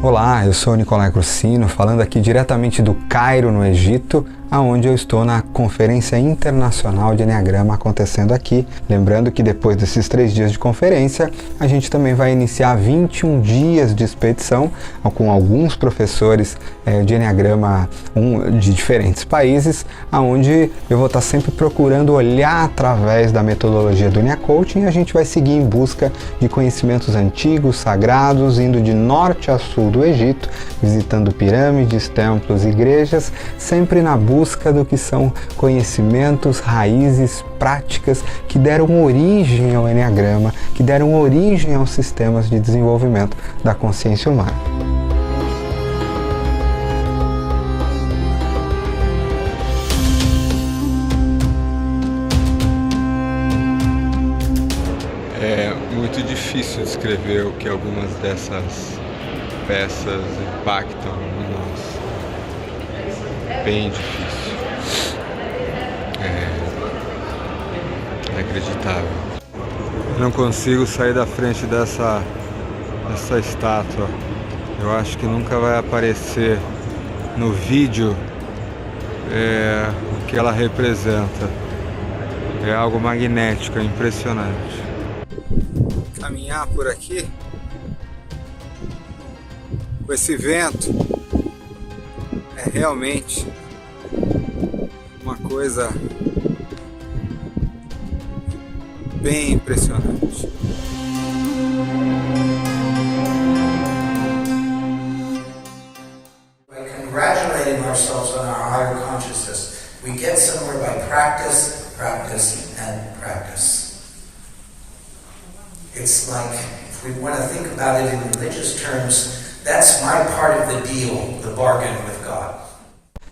Olá, eu sou o Nicolai Cursino, falando aqui diretamente do Cairo, no Egito, aonde eu estou na Conferência Internacional de Enneagrama acontecendo aqui. Lembrando que depois desses 3 dias de conferência, a gente também vai iniciar 21 dias de expedição com alguns professores de Enneagrama de diferentes países, aonde eu vou estar sempre procurando olhar através da metodologia do Enia Coaching e a gente vai seguir em busca de conhecimentos antigos, sagrados, indo de norte a sul do Egito, visitando pirâmides, templos, igrejas, sempre na busca do que são conhecimentos, raízes, práticas que deram origem ao Enneagrama, que deram origem aos sistemas de desenvolvimento da consciência humana. É muito difícil descrever o que algumas dessas peças impactam em nós. Bem difícil. É inacreditável. Eu não consigo sair da frente dessa estátua. Eu acho que nunca vai aparecer no vídeo o que ela representa. É algo magnético, é impressionante. Caminhar por aqui com esse vento é realmente uma coisa bem impressionante. By congratulating ourselves on our higher consciousness, we get somewhere by practice, practice, and practice. It's like, if we want to think about it in religious terms, that's my part of the deal, the bargain with God.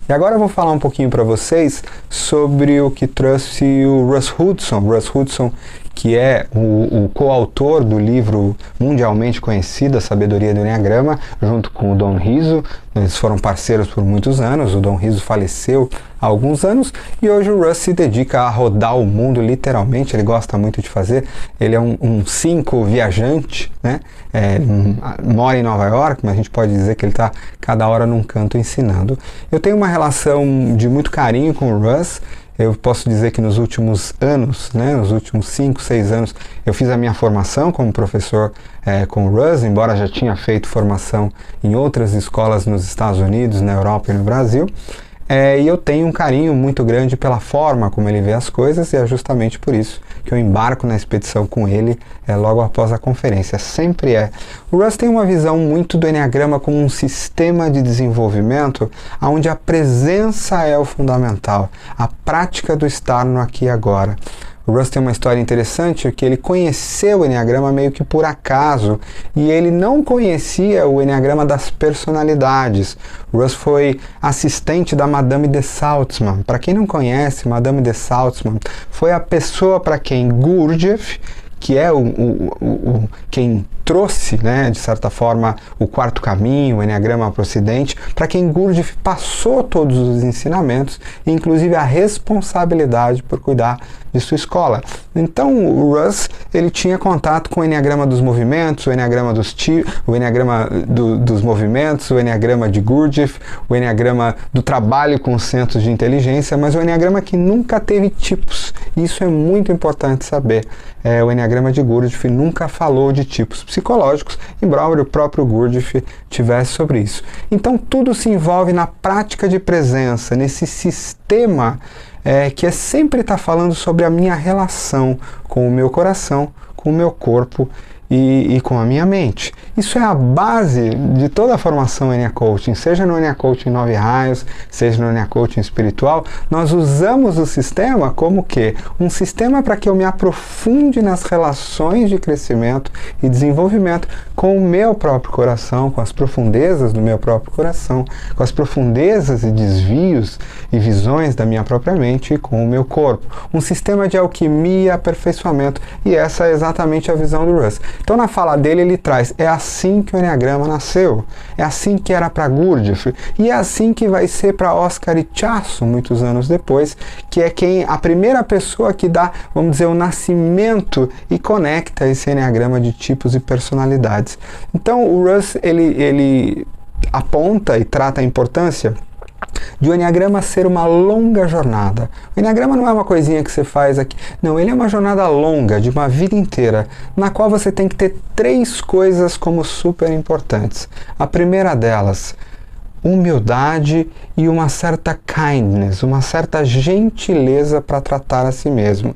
E agora eu vou falar um pouquinho para vocês sobre o que trouxe o Russ Hudson. Russ Hudson, que é o coautor do livro mundialmente conhecido, A Sabedoria do Enneagrama, junto com o Don Riso. Eles foram parceiros por muitos anos. O Don Riso faleceu há alguns anos e hoje o Russ se dedica a rodar o mundo literalmente. Ele gosta muito de fazer. Ele é um 5 viajante, né? Mora em Nova York, mas a gente pode dizer que ele está cada hora num canto ensinando. Eu tenho uma relação de muito carinho com o Russ. Eu posso dizer que nos últimos anos, né, nos últimos 5, 6 anos, eu fiz a minha formação como professor com o Russ, embora já tinha feito formação em outras escolas nos Estados Unidos, na Europa e no Brasil. E eu tenho um carinho muito grande pela forma como ele vê as coisas e é justamente por isso que eu embarco na expedição com ele logo após a conferência. Sempre é. O Russ tem uma visão muito do Enneagrama como um sistema de desenvolvimento onde a presença é o fundamental, a prática do estar no aqui e agora. O Russ tem uma história interessante, que ele conheceu o Enneagrama meio que por acaso, e ele não conhecia o Enneagrama das personalidades. O Russ foi assistente da Madame de Saltzman. Para quem não conhece, Madame de Saltzman foi a pessoa para quem Gurdjieff, que é quem trouxe, né, de certa forma, o quarto caminho, o Enneagrama para o Ocidente, para quem Gurdjieff passou todos os ensinamentos, inclusive a responsabilidade por cuidar de sua escola. Então o Russ, ele tinha contato com o Enneagrama dos movimentos, o Enneagrama dos movimentos, o Enneagrama de Gurdjieff, o Enneagrama do trabalho com os centros de inteligência, mas o Enneagrama que nunca teve tipos. Isso é muito importante saber. O Enneagrama de Gurdjieff nunca falou de tipos psicológicos, embora o próprio Gurdjieff tivesse sobre isso. Então tudo se envolve na prática de presença, nesse sistema que é sempre estar falando sobre a minha relação com o meu coração, com o meu corpo e com a minha mente. Isso é a base de toda a formação Enia Coaching, seja no Enia Coaching 9 Raios, seja no Enia Coaching espiritual. Nós usamos o sistema como que? Um sistema para que eu me aprofunde nas relações de crescimento e desenvolvimento com o meu próprio coração, com as profundezas do meu próprio coração, com as profundezas e desvios e visões da minha própria mente e com o meu corpo. Um sistema de alquimia e aperfeiçoamento, e essa é exatamente a visão do Russ. Então na fala dele ele traz, é assim que o Enneagrama nasceu, é assim que era para Gurdjieff, e é assim que vai ser para Oscar Ichazo muitos anos depois, que é a primeira pessoa que dá, vamos dizer, o nascimento e conecta esse Enneagrama de tipos e personalidades. Então o Russ, ele aponta e trata a importância de o Enneagrama ser uma longa jornada. O Enneagrama não é uma coisinha que você faz aqui. Não, ele é uma jornada longa, de uma vida inteira, na qual você tem que ter 3 coisas como super importantes. A primeira delas, humildade e uma certa kindness, uma certa gentileza para tratar a si mesmo.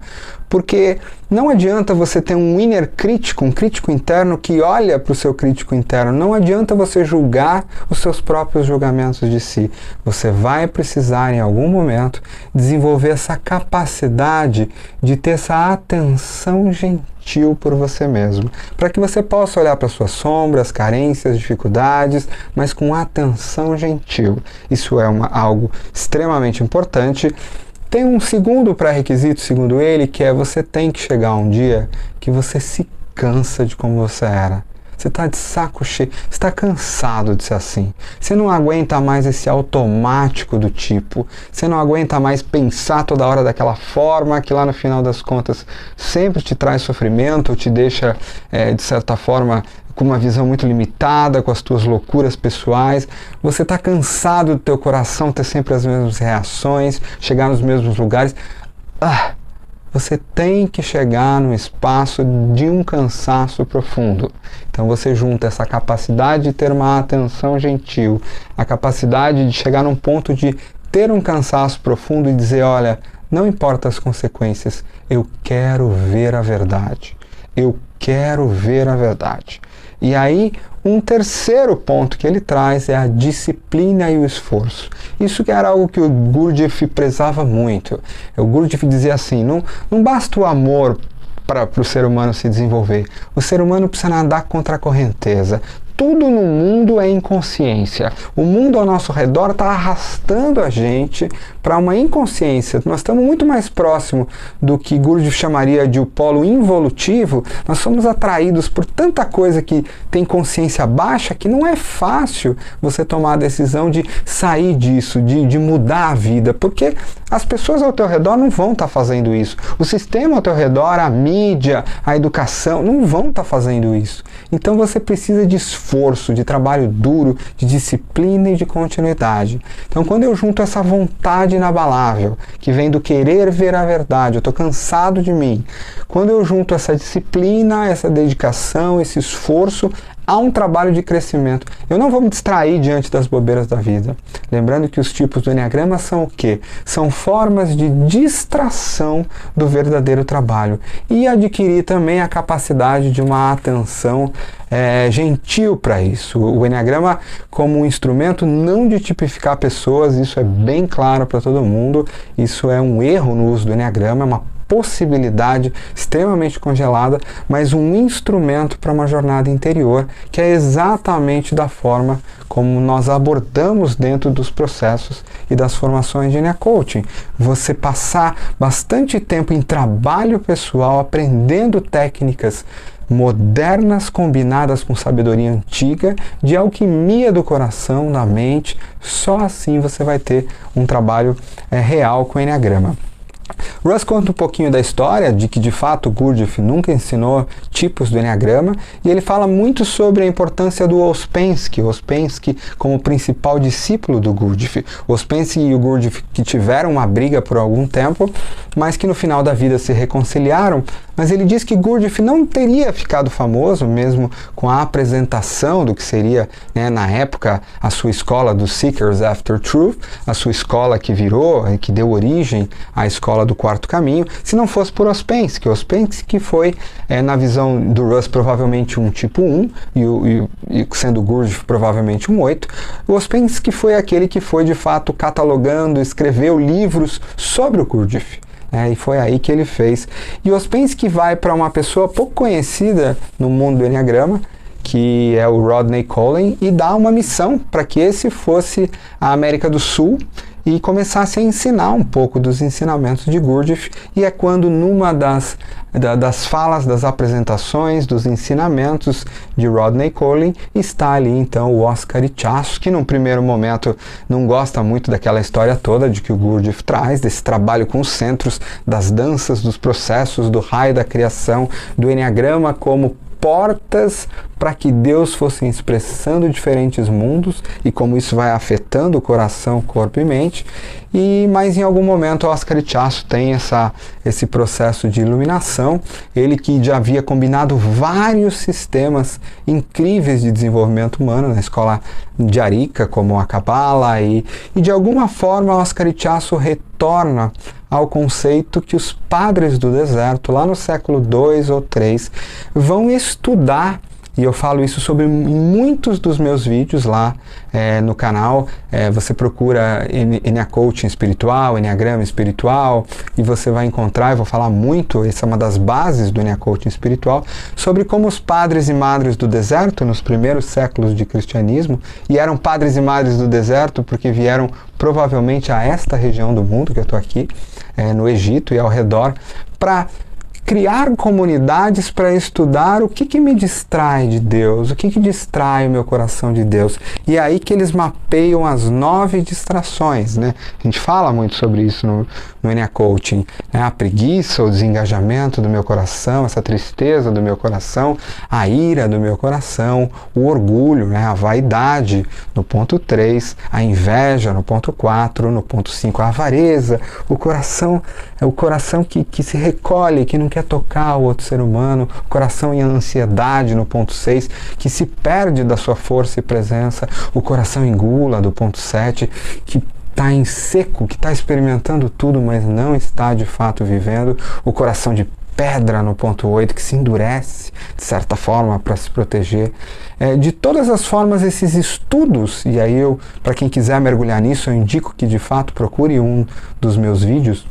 Porque não adianta você ter um inner crítico, um crítico interno que olha para o seu crítico interno. Não adianta você julgar os seus próprios julgamentos de si. Você vai precisar, em algum momento, desenvolver essa capacidade de ter essa atenção gentil por você mesmo, para que você possa olhar para suas sombras, carências, dificuldades, mas com atenção gentil. Isso é algo extremamente importante. Tem um segundo pré-requisito, segundo ele, que é você tem que chegar um dia que você se cansa de como você era. Você está de saco cheio, você está cansado de ser assim. Você não aguenta mais esse automático do tipo. Você não aguenta mais pensar toda hora daquela forma que lá no final das contas sempre te traz sofrimento, ou te deixa, de certa forma, com uma visão muito limitada, com as tuas loucuras pessoais. Você está cansado do teu coração ter sempre as mesmas reações, chegar nos mesmos lugares. Você tem que chegar num espaço de um cansaço profundo. Então você junta essa capacidade de ter uma atenção gentil, a capacidade de chegar num ponto de ter um cansaço profundo e dizer, olha, não importa as consequências, eu quero ver a verdade. Eu quero ver a verdade. E aí, um terceiro ponto que ele traz é a disciplina e o esforço. Isso que era algo que o Gurdjieff prezava muito. O Gurdjieff dizia assim, não basta o amor para o ser humano se desenvolver. O ser humano precisa nadar contra a correnteza. Tudo no mundo é inconsciência. O mundo ao nosso redor está arrastando a gente para uma inconsciência. Nós estamos muito mais próximo do que Gurdjieff chamaria de o polo involutivo. Nós somos atraídos por tanta coisa que tem consciência baixa que não é fácil você tomar a decisão de sair disso, de mudar a vida, porque as pessoas ao teu redor não vão estar fazendo isso. O sistema ao teu redor, a mídia, a educação, não vão estar fazendo isso. Então você precisa de esforço, de trabalho duro, de disciplina e de continuidade. Então quando eu junto essa vontade inabalável, que vem do querer ver a verdade, eu estou cansado de mim, quando eu junto essa disciplina, essa dedicação, esse esforço, há um trabalho de crescimento. Eu não vou me distrair diante das bobeiras da vida. Lembrando que os tipos do Enneagrama são o quê? São formas de distração do verdadeiro trabalho. E adquirir também a capacidade de uma atenção gentil para isso. O Enneagrama como um instrumento não de tipificar pessoas, isso é bem claro para todo mundo. Isso é um erro no uso do Enneagrama, é uma possibilidade extremamente congelada, mas um instrumento para uma jornada interior, que é exatamente da forma como nós abordamos dentro dos processos e das formações de Enneagram Coaching. Você passar bastante tempo em trabalho pessoal, aprendendo técnicas modernas combinadas com sabedoria antiga, de alquimia do coração, da mente. Só assim você vai ter um trabalho real com o Enneagrama. Russ conta um pouquinho da história de que de fato Gurdjieff nunca ensinou tipos do Enneagrama, e ele fala muito sobre a importância do Ouspensky como principal discípulo do Gurdjieff. O Ouspensky e o Gurdjieff que tiveram uma briga por algum tempo, mas que no final da vida se reconciliaram, mas ele diz que Gurdjieff não teria ficado famoso mesmo com a apresentação do que seria, na época, a sua escola dos Seekers After Truth, a sua escola que virou e que deu origem à escola do Quarto Caminho, se não fosse por Ouspensky. Ouspensky foi, na visão do Russ, provavelmente um tipo 1, e sendo Gurdjieff provavelmente um 8. O Ouspensky foi aquele que foi de fato catalogando, escreveu livros sobre o Gurdjieff. E foi aí que ele fez. E Ouspensky vai para uma pessoa pouco conhecida no mundo do Enneagrama, que é o Rodney Cullen, e dá uma missão para que esse fosse a América do Sul e começasse a ensinar um pouco dos ensinamentos de Gurdjieff, e é quando numa das falas, das apresentações, dos ensinamentos de Rodney Collin, está ali então o Oscar Ichaço, que num primeiro momento não gosta muito daquela história toda de que o Gurdjieff traz, desse trabalho com os centros, das danças, dos processos, do raio da criação, do Enneagrama como portas para que Deus fosse expressando diferentes mundos e como isso vai afetando o coração, corpo e mente. Mas em algum momento Oscar Ichaço tem esse processo de iluminação, ele que já havia combinado vários sistemas incríveis de desenvolvimento humano na escola de Arica, como a Kabbalah, e de alguma forma Oscar Ichaço retorna ao conceito que os padres do deserto, lá no século II ou III, vão estudar, e eu falo isso em muitos dos meus vídeos lá no canal. Você procura Enneacoaching espiritual, Enneagrama espiritual, e você vai encontrar, eu vou falar muito, essa é uma das bases do Enneacoaching espiritual, sobre como os padres e madres do deserto, nos primeiros séculos de cristianismo, e eram padres e madres do deserto porque vieram provavelmente a esta região do mundo, que eu estou aqui, no Egito e ao redor, para criar comunidades para estudar o que me distrai de Deus, o que distrai o meu coração de Deus. E é aí que eles mapeiam as 9 distrações, né? A gente fala muito sobre isso no Enneacoaching, né? A preguiça, o desengajamento do meu coração, essa tristeza do meu coração, a ira do meu coração, o orgulho, né? A vaidade, no ponto 3, a inveja, no ponto 4, no ponto 5, a avareza, o coração que se recolhe, que não quer tocar o outro ser humano, o coração em ansiedade, no ponto 6, que se perde da sua força e presença, o coração em gula, do ponto 7, que está em seco, que está experimentando tudo, mas não está de fato vivendo, o coração de pedra, no ponto 8, que se endurece, de certa forma, para se proteger. De todas as formas, esses estudos, e aí para quem quiser mergulhar nisso, eu indico que de fato procure um dos meus vídeos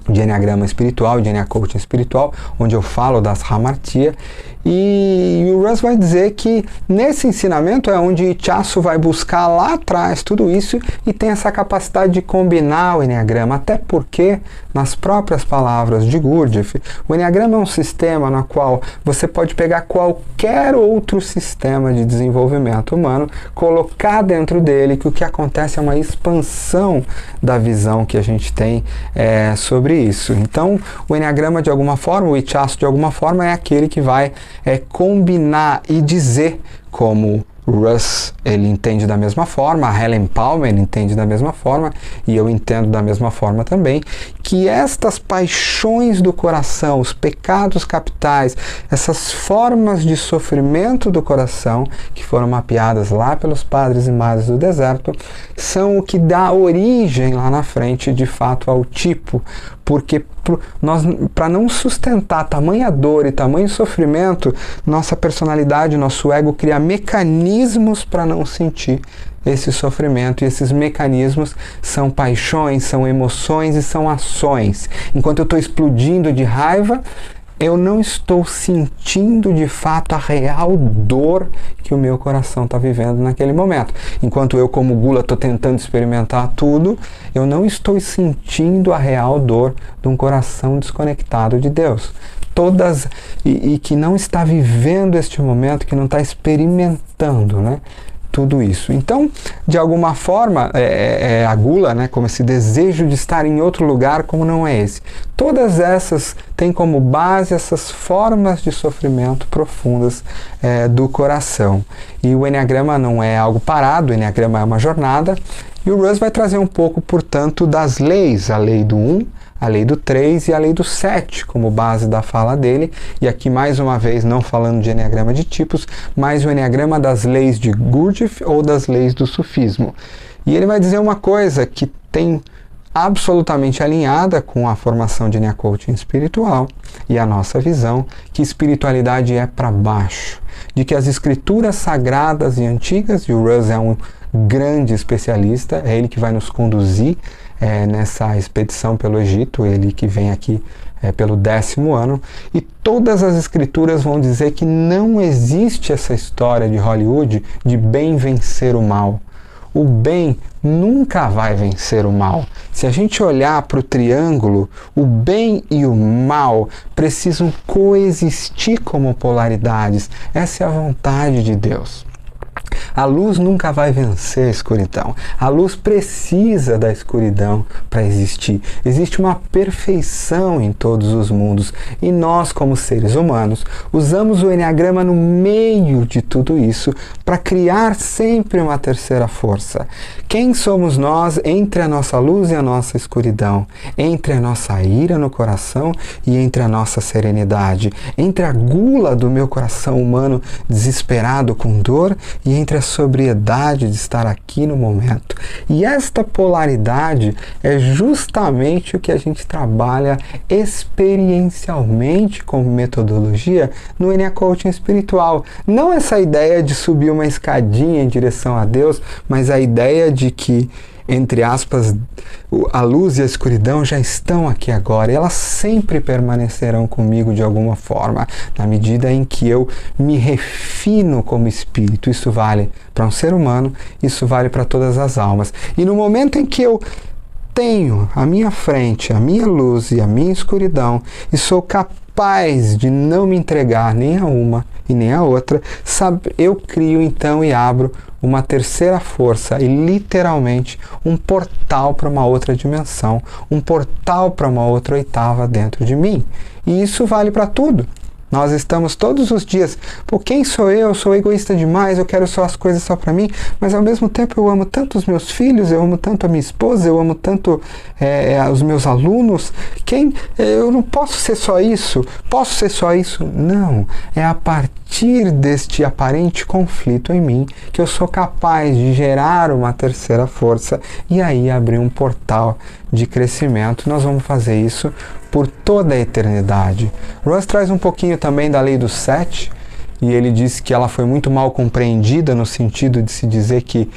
de Enneagrama espiritual, de Enneacoaching espiritual, onde eu falo das Hamartia, e o Russ vai dizer que nesse ensinamento é onde Ichaço vai buscar lá atrás tudo isso e tem essa capacidade de combinar o Enneagrama, até porque, nas próprias palavras de Gurdjieff, o Enneagrama é um sistema no qual você pode pegar qualquer outro sistema de desenvolvimento humano, colocar dentro dele, que o que acontece é uma expansão da visão que a gente tem sobre isso. Então, o Enneagrama, de alguma forma, o Ichaço, de alguma forma, é aquele que vai combinar e dizer, como Russ ele entende da mesma forma, a Helen Palmer entende da mesma forma, e eu entendo da mesma forma também, que estas paixões do coração, os pecados capitais, essas formas de sofrimento do coração, que foram mapeadas lá pelos padres e madres do deserto, são o que dá origem lá na frente, de fato, ao tipo, porque para não sustentar tamanha dor e tamanho sofrimento, nossa personalidade, nosso ego cria mecanismos para não sentir esse sofrimento, e esses mecanismos são paixões, são emoções e são ações. Enquanto eu estou explodindo de raiva, eu não estou sentindo de fato a real dor que o meu coração está vivendo naquele momento. Enquanto eu, como gula, estou tentando experimentar tudo, eu não estou sentindo a real dor de um coração desconectado de Deus. E que não está vivendo este momento, que não está experimentando, né? Tudo isso. Então, de alguma forma, a gula, né, como esse desejo de estar em outro lugar, como não é esse. Todas essas têm como base essas formas de sofrimento profundas do coração. E o Enneagrama não é algo parado, o Enneagrama é uma jornada. E o Russ vai trazer um pouco, portanto, das leis, a lei do 1, a lei do 3 e a lei do 7 como base da fala dele, e aqui mais uma vez não falando de Enneagrama de tipos, mas o Enneagrama das leis de Gurdjieff ou das leis do sufismo. E ele vai dizer uma coisa que tem absolutamente alinhada com a formação de Enneacoaching espiritual e a nossa visão, que espiritualidade é para baixo, de que as escrituras sagradas e antigas, e o Russ é um grande especialista, é ele que vai nos conduzir nessa expedição pelo Egito, ele que vem aqui pelo 10º ano, e todas as escrituras vão dizer que não existe essa história de Hollywood de bem vencer o mal. o bem nunca vai vencer o mal. Se a gente olhar para o triângulo, o bem e o mal precisam coexistir como polaridades. Essa é a vontade de Deus. A luz nunca vai vencer a escuridão. A luz precisa da escuridão para existir. Existe uma perfeição em todos os mundos e nós, como seres humanos, usamos o Enneagrama no meio de tudo isso para criar sempre uma terceira força. Quem somos nós entre a nossa luz e a nossa escuridão? Entre a nossa ira no coração e entre a nossa serenidade? Entre a gula do meu coração humano desesperado com dor e entre a sobriedade de estar aqui no momento. E esta polaridade é justamente o que a gente trabalha experiencialmente como metodologia no Ennea Coaching espiritual. Não essa ideia de subir uma escadinha em direção a Deus, mas a ideia de que, entre aspas, a luz e a escuridão já estão aqui agora e elas sempre permanecerão comigo de alguma forma, na medida em que eu me refino como espírito. Isso vale para um ser humano, isso vale para todas as almas. E no momento em que eu tenho à minha frente a minha luz e a minha escuridão e sou capaz de não me entregar nem a uma e nem a outra, eu crio então e abro uma terceira força e literalmente um portal para uma outra dimensão, um portal para uma outra oitava dentro de mim. E isso vale para tudo. Nós estamos todos os dias, quem sou eu? Eu sou egoísta demais, eu quero só as coisas só para mim, mas ao mesmo tempo eu amo tanto os meus filhos, eu amo tanto a minha esposa, eu amo tanto os meus alunos. Eu não posso ser só isso? Posso ser só isso? Não, é a partir deste aparente conflito em mim que eu sou capaz de gerar uma terceira força e aí abrir um portal de crescimento. Nós vamos fazer isso por toda a eternidade. Russ traz um pouquinho também da lei dos 7 e ele diz que ela foi muito mal compreendida no sentido de se dizer que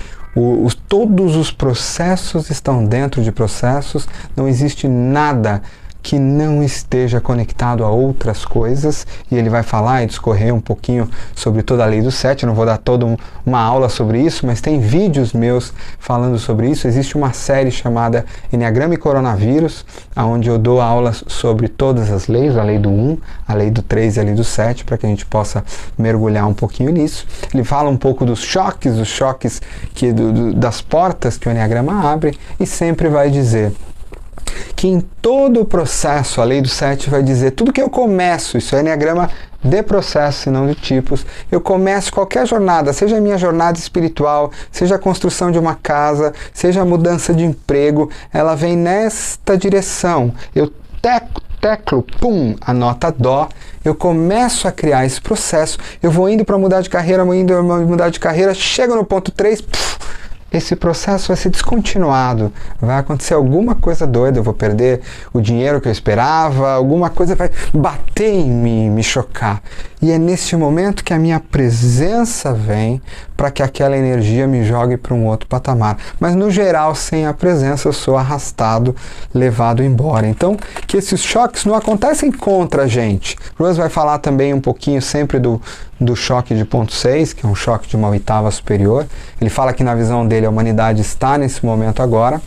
todos os processos estão dentro de processos, não existe nada que não esteja conectado a outras coisas, e ele vai falar e discorrer um pouquinho sobre toda a lei do 7. Eu não vou dar toda uma aula sobre isso, mas tem vídeos meus falando sobre isso. Existe uma série chamada Enneagrama e Coronavírus, onde eu dou aulas sobre todas as leis, a lei do 1, a lei do 3 e a lei do 7, para que a gente possa mergulhar um pouquinho nisso. Ele fala um pouco dos choques das portas que o Enneagrama abre, e sempre vai dizer que em todo o processo, a lei do 7 vai dizer, tudo que eu começo, isso é Enneagrama de processos e não de tipos, eu começo qualquer jornada, seja a minha jornada espiritual, seja a construção de uma casa, seja a mudança de emprego, ela vem nesta direção. Eu teclo, pum, a nota Dó, eu começo a criar esse processo, eu vou indo para mudar de carreira, chego no ponto 3, esse processo vai ser descontinuado, vai acontecer alguma coisa doida, eu vou perder o dinheiro que eu esperava, alguma coisa vai bater em mim, me chocar. E é nesse momento que a minha presença vem para que aquela energia me jogue para um outro patamar. Mas no geral, sem a presença, eu sou arrastado, levado embora. Então, que esses choques não acontecem contra a gente. Russ vai falar também um pouquinho sempre do choque de ponto 6, que é um choque de uma oitava superior. Ele fala que na visão dele a humanidade está nesse momento agora,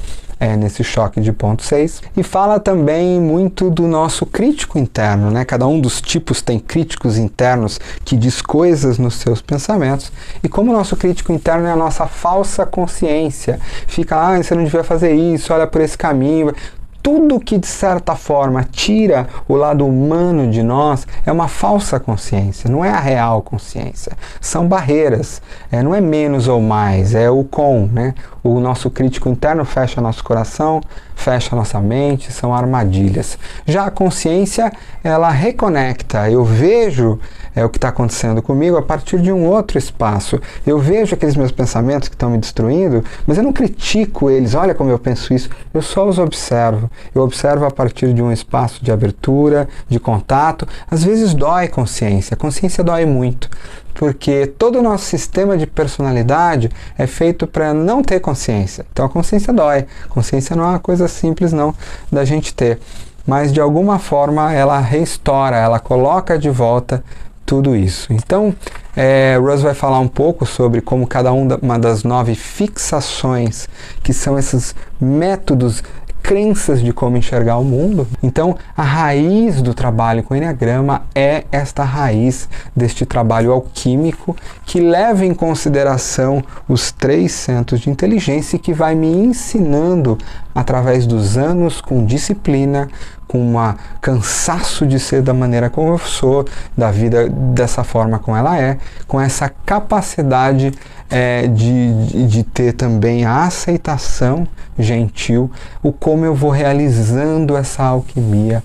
nesse choque de ponto 6, e fala também muito do nosso crítico interno, né? Cada um dos tipos tem críticos internos que diz coisas nos seus pensamentos, e como o nosso crítico interno é a nossa falsa consciência, fica, você não devia fazer isso, olha por esse caminho. Tudo que, de certa forma, tira o lado humano de nós é uma falsa consciência, não é a real consciência. São barreiras, não é menos ou mais, é o com, né? O nosso crítico interno fecha nosso coração, fecha nossa mente, são armadilhas. Já a consciência, ela reconecta. Eu vejo o que está acontecendo comigo a partir de um outro espaço. Eu vejo aqueles meus pensamentos que estão me destruindo, mas eu não critico eles. Olha como eu penso isso. Eu só os observo. Eu observo a partir de um espaço de abertura, de contato. Às vezes dói consciência. A consciência dói muito, porque todo o nosso sistema de personalidade é feito para não ter consciência. Então a consciência dói. Consciência não é uma coisa simples não da gente ter, mas de alguma forma ela restaura, ela coloca de volta tudo isso. Então, Russ vai falar um pouco sobre como cada uma das 9 fixações, que são esses métodos, crenças de como enxergar o mundo. Então, a raiz do trabalho com o Enneagrama é esta raiz deste trabalho alquímico que leva em consideração os 3 centros de inteligência e que vai me ensinando através dos anos com disciplina, com um cansaço de ser da maneira como eu sou, da vida dessa forma como ela é, com essa capacidade de ter também a aceitação gentil, o como eu vou realizando essa alquimia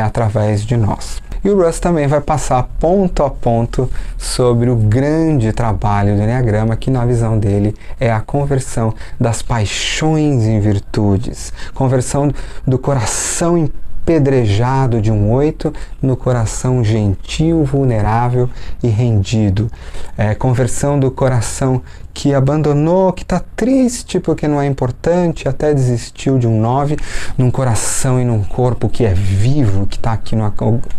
através de nós. E o Russ também vai passar ponto a ponto sobre o grande trabalho do Enneagrama, que na visão dele é a conversão das paixões em virtudes, conversão do coração apedrejado de um 8 no coração gentil, vulnerável e rendido. Conversão do coração que abandonou, que está triste porque não é importante, até desistiu de um 9, num coração e num corpo que é vivo, que está aqui no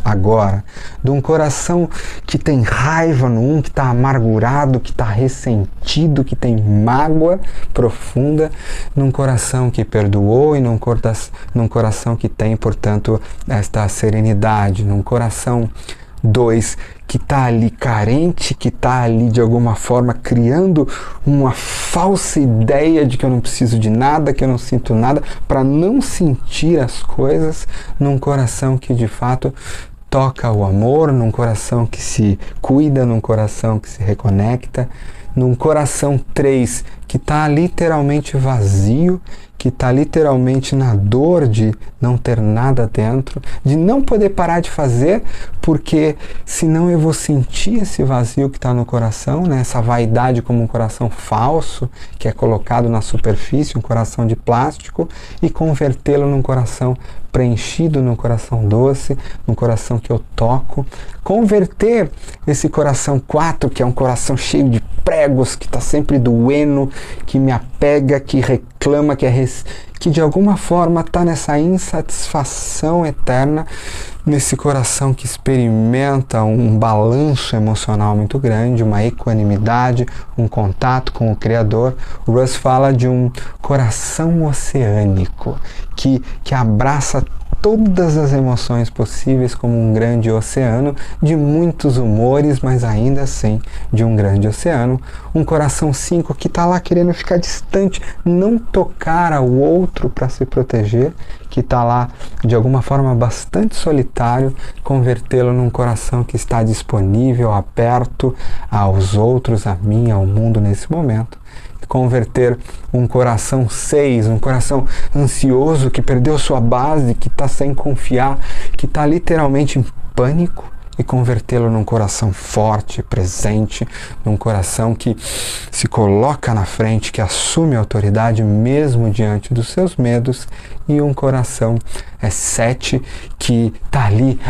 agora. De um coração que tem raiva no 1, que está amargurado, que está ressentido, que tem mágoa profunda, num coração que perdoou e num coração que tem, portanto, esta serenidade, num coração 2 que está ali carente, que está ali de alguma forma criando uma falsa ideia de que eu não preciso de nada, que eu não sinto nada, para não sentir as coisas, num coração que de fato toca o amor, num coração que se cuida, num coração que se reconecta, num coração 3 que está literalmente vazio, que está literalmente na dor de não ter nada dentro, de não poder parar de fazer, porque senão eu vou sentir esse vazio que está no coração, né? Essa vaidade como um coração falso, que é colocado na superfície, um coração de plástico, e convertê-lo num coração preenchido, num coração doce, num coração que eu toco. Converter esse coração 4, que é um coração cheio de pregos, que está sempre doendo, que me apega, que reclama, que de alguma forma está nessa insatisfação eterna, nesse coração que experimenta um balanço emocional muito grande, uma equanimidade, um contato com o Criador. O Russ fala de um coração oceânico, que abraça todas as emoções possíveis como um grande oceano, de muitos humores, mas ainda assim de um grande oceano. Um coração 5 que está lá querendo ficar distante, não tocar ao outro para se proteger, que está lá de alguma forma bastante solitário, convertê-lo num coração que está disponível, aberto aos outros, a mim, ao mundo nesse momento. Converter um coração 6, um coração ansioso, que perdeu sua base, que está sem confiar, que está literalmente em pânico, e convertê-lo num coração forte, presente, num coração que se coloca na frente, que assume a autoridade mesmo diante dos seus medos, e um coração 7 que está ali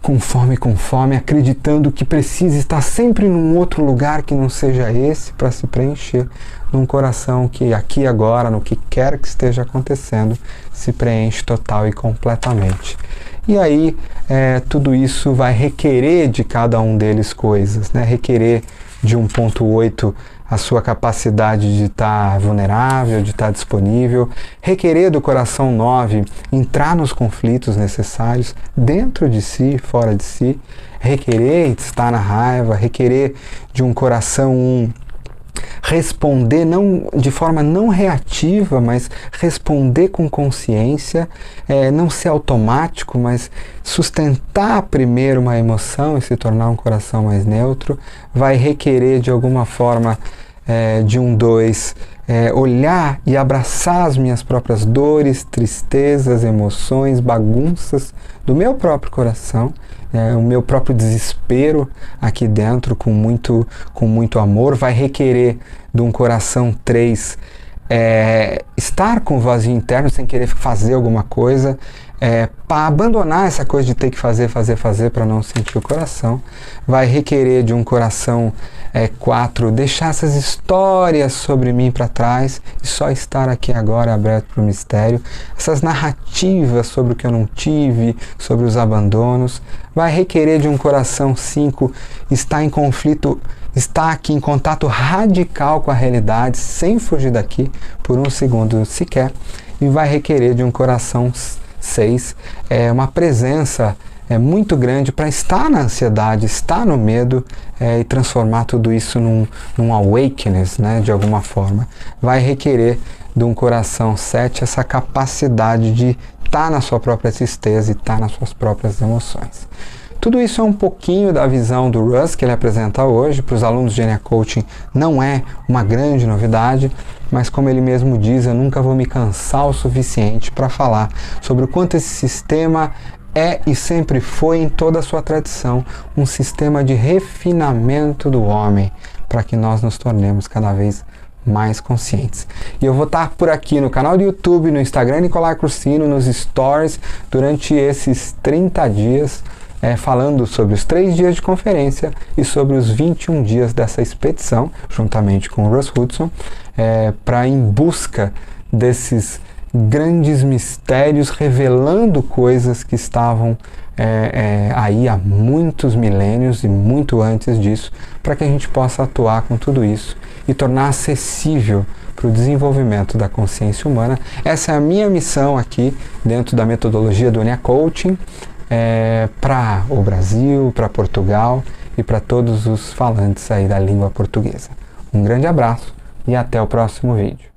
com fome, acreditando que precisa estar sempre num outro lugar que não seja esse para se preencher, num coração que aqui agora, no que quer que esteja acontecendo, se preenche total e completamente. E aí, tudo isso vai requerer de cada um deles coisas, né? Requerer de 1.8 a sua capacidade de estar vulnerável, de estar disponível, requerer do coração 9 entrar nos conflitos necessários, dentro de si, fora de si, requerer estar na raiva, requerer de um coração 1 responder não, de forma não reativa, mas responder com consciência, não ser automático, mas sustentar primeiro uma emoção e se tornar um coração mais neutro, vai requerer de alguma forma de um 2, olhar e abraçar as minhas próprias dores, tristezas, emoções, bagunças do meu próprio coração, o meu próprio desespero aqui dentro com muito amor. Vai requerer de um coração 3 estar com o vazio interno sem querer fazer alguma coisa, para abandonar essa coisa de ter que fazer para não sentir o coração. Vai requerer de um coração 4, deixar essas histórias sobre mim para trás e só estar aqui agora aberto para o mistério. Essas narrativas sobre o que eu não tive, sobre os abandonos. Vai requerer de um coração 5 estar em conflito, estar aqui em contato radical com a realidade, sem fugir daqui por um segundo sequer. E vai requerer de um coração 6 uma presença muito grande para estar na ansiedade, estar no medo e transformar tudo isso num awakeness, né, de alguma forma. Vai requerer de um coração 7 essa capacidade de estar na sua própria tristeza e estar nas suas próprias emoções. Tudo isso é um pouquinho da visão do Russ que ele apresenta hoje. Para os alunos de NA Coaching não é uma grande novidade, mas como ele mesmo diz, eu nunca vou me cansar o suficiente para falar sobre o quanto esse sistema é e sempre foi em toda a sua tradição um sistema de refinamento do homem para que nós nos tornemos cada vez mais conscientes. E eu vou estar por aqui no canal do YouTube, no Instagram Nicolai Crucino, nos Stories durante esses 30 dias falando sobre os 3 dias de conferência e sobre os 21 dias dessa expedição, juntamente com o Russ Hudson, para em busca desses grandes mistérios, revelando coisas que estavam aí há muitos milênios e muito antes disso, para que a gente possa atuar com tudo isso e tornar acessível para o desenvolvimento da consciência humana. Essa é a minha missão aqui dentro da metodologia do NA Coaching, para o Brasil, para Portugal e para todos os falantes aí da língua portuguesa. Um grande abraço e até o próximo vídeo.